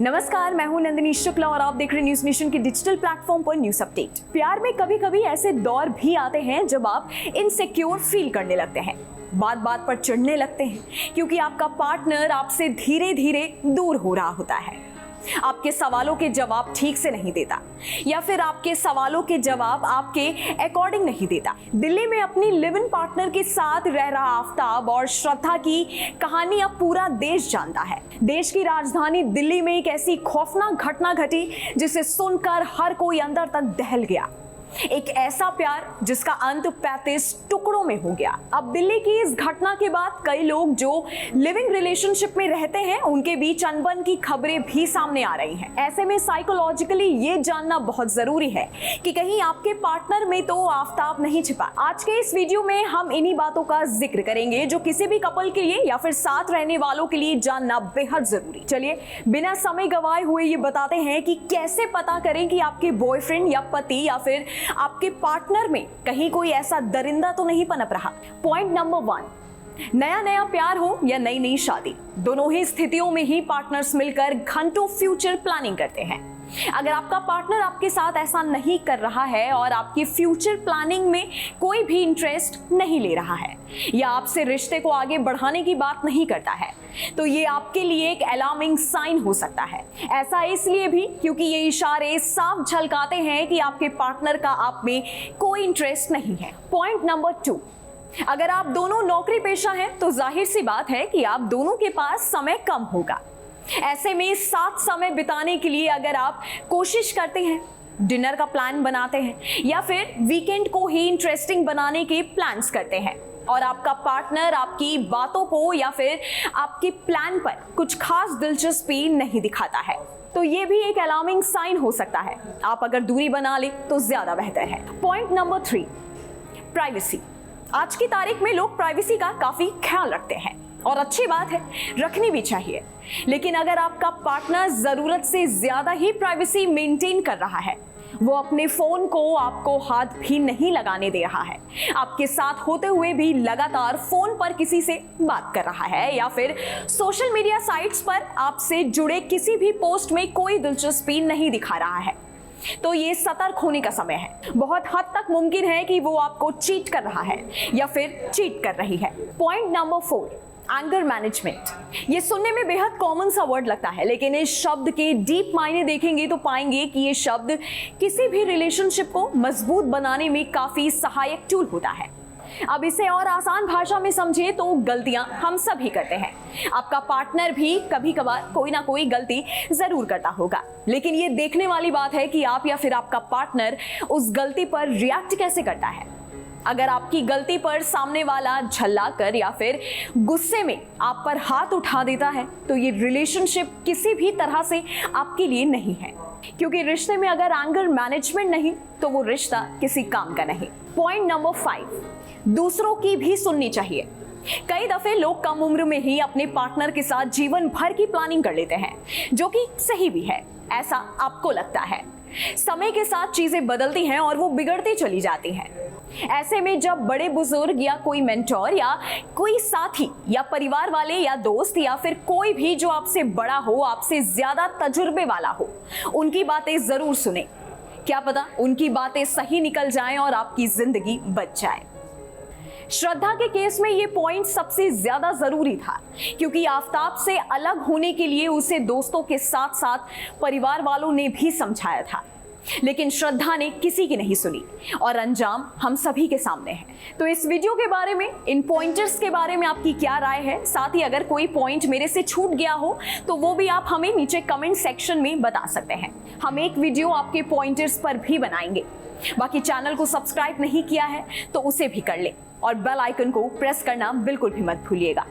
नमस्कार, मैं हूं नंदिनी शुक्ला और आप देख रहे हैं न्यूज नेशन के डिजिटल प्लेटफॉर्म पर न्यूज अपडेट। प्यार में कभी कभी ऐसे दौर भी आते हैं जब आप इनसिक्योर फील करने लगते हैं, बात बात पर चिढ़ने लगते हैं क्योंकि आपका पार्टनर आपसे धीरे धीरे दूर हो रहा होता है, आपके सवालों के जवाब ठीक से नहीं देता या फिर आपके सवालों के जवाब आपके अकॉर्डिंग नहीं देता। दिल्ली में अपनी लिव इन पार्टनर के साथ रह रहा आफ्ताब और श्रद्धा की कहानी अब पूरा देश जानता है। देश की राजधानी दिल्ली में एक ऐसी खौफनाक घटना घटी जिसे सुनकर हर कोई अंदर तक दहल गया। एक ऐसा प्यार जिसका अंत 35 टुकड़ों में हो गया। अब दिल्ली की इस घटना के बाद कई लोग जो लिविंग रिलेशनशिप में रहते हैं उनके बीच अनबन की खबरें भी सामने आ रही हैं। ऐसे में साइकोलॉजिकली ये जानना बहुत जरूरी है कि कहीं आपके पार्टनर में तो आफ्ताब नहीं छिपा। आज के इस वीडियो में हम इन्हीं बातों का जिक्र करेंगे जो किसी भी कपल के लिए या फिर साथ रहने वालों के लिए जानना बेहद जरूरी। चलिए बिना समय गवाए हुए ये बताते हैं कि कैसे पता करें कि आपके बॉयफ्रेंड या पति या फिर आपके पार्टनर में कहीं कोई ऐसा दरिंदा तो नहीं पनप रहा। पॉइंट नंबर 1, नया नया प्यार हो या नई नई शादी, दोनों ही स्थितियों में ही पार्टनर्स मिलकर घंटों फ्यूचर प्लानिंग करते हैं। अगर आपका पार्टनर आपके साथ ऐसा नहीं कर रहा है और आपकी फ्यूचर प्लानिंग में कोई भी इंटरेस्ट नहीं ले रहा है या आपसे रिश्ते को आगे बढ़ाने की बात नहीं करता है तो ये आपके लिए एक अलार्मिंग साइन हो सकता है। ऐसा इसलिए भी क्योंकि ये इशारे साफ झलकाते हैं कि आपके पार्टनर का आप में कोई इंटरेस्ट नहीं है। पॉइंट नंबर 2, अगर आप दोनों नौकरी पेशा हैं तो जाहिर सी बात है कि आप दोनों के पास समय कम होगा। ऐसे में साथ समय बिताने के लिए अगर आप कोशिश करते हैं, डिनर का प्लान बनाते हैं या फिर वीकेंड को ही इंटरेस्टिंग बनाने के प्लान्स करते हैं और आपका पार्टनर आपकी बातों को या फिर आपके प्लान पर कुछ खास दिलचस्पी नहीं दिखाता है तो ये भी एक अलार्मिंग साइन हो सकता है। आप अगर दूरी बना ले तो ज्यादा बेहतर है। Point number 3, privacy. आज की तारीख में लोग प्राइवेसी का काफी ख्याल रखते हैं और अच्छी बात है, रखनी भी चाहिए। लेकिन अगर आपका पार्टनर जरूरत से ज्यादा ही प्राइवेसी मेंटेन कर रहा है, वो अपने फोन को आपको हाथ भी नहीं लगाने दे रहा है, आपके साथ होते हुए भी लगातार फोन पर किसी से बात कर रहा है या फिर सोशल मीडिया साइट्स पर आपसे जुड़े किसी भी पोस्ट में कोई दिलचस्पी नहीं दिखा रहा है, तो ये सतर्क होने का समय है। बहुत हद तक मुमकिन है कि वो आपको चीट कर रहा है या फिर चीट कर रही है। Point number 4, anger management. ये सुनने में बेहद कॉमन सा वर्ड लगता है, लेकिन इस शब्द के डीप मायने देखेंगे तो पाएंगे कि ये शब्द किसी भी रिलेशनशिप को मजबूत बनाने में काफी सहायक टूल होता है। अब इसे और आसान भाषा में समझे तो गलतियां हम सभी करते हैं। आपका पार्टनर भी कभी कभार कोई ना कोई गलती जरूर करता होगा, लेकिन ये देखने वाली बात है कि आप या फिर आपका पार्टनर उस गलती पर रिएक्ट कैसे करता है। अगर आपकी गलती पर सामने वाला झल्ला कर या फिर गुस्से में आप पर हाथ उठा देता है तो ये रिलेशनशिप किसी भी तरह से आपके लिए नहीं है, क्योंकि रिश्ते में अगर एंगर मैनेजमेंट नहीं तो वो रिश्ता किसी काम का नहीं। पॉइंट नंबर 5, दूसरों की भी सुननी चाहिए। कई दफे लोग कम उम्र में ही अपने पार्टनर के साथ जीवन भर की प्लानिंग कर लेते हैं, जो कि सही भी है, ऐसा आपको लगता है। समय के साथ चीजें बदलती हैं और वो बिगड़ती चली जाती हैं। ऐसे में जब बड़े बुजुर्ग या कोई मेंटोर या कोई साथी या परिवार वाले या दोस्त या फिर कोई भी जो आपसे बड़ा हो, आपसे ज्यादा तजुर्बे वाला हो, उनकी बातें जरूर सुने। क्या पता उनकी बातें सही निकल जाएं और आपकी जिंदगी बच जाए। श्रद्धा के केस में ये पॉइंट सबसे ज्यादा जरूरी था, क्योंकि आफ्ताब से अलग होने के लिए उसे दोस्तों के साथ साथ परिवार वालों ने भी समझाया था, लेकिन श्रद्धा ने किसी की नहीं सुनी और अंजाम हम सभी के सामने है। तो इस वीडियो के बारे में, इन पॉइंटर्स के बारे में आपकी क्या राय है? साथ ही अगर कोई पॉइंट मेरे से छूट गया हो तो वो भी आप हमें नीचे कमेंट सेक्शन में बता सकते हैं। हम एक वीडियो आपके पॉइंटर्स पर भी बनाएंगे। बाकी चैनल को सब्सक्राइब नहीं किया है तो उसे भी कर ले और बेल आइकन को प्रेस करना बिल्कुल भी मत भूलिएगा।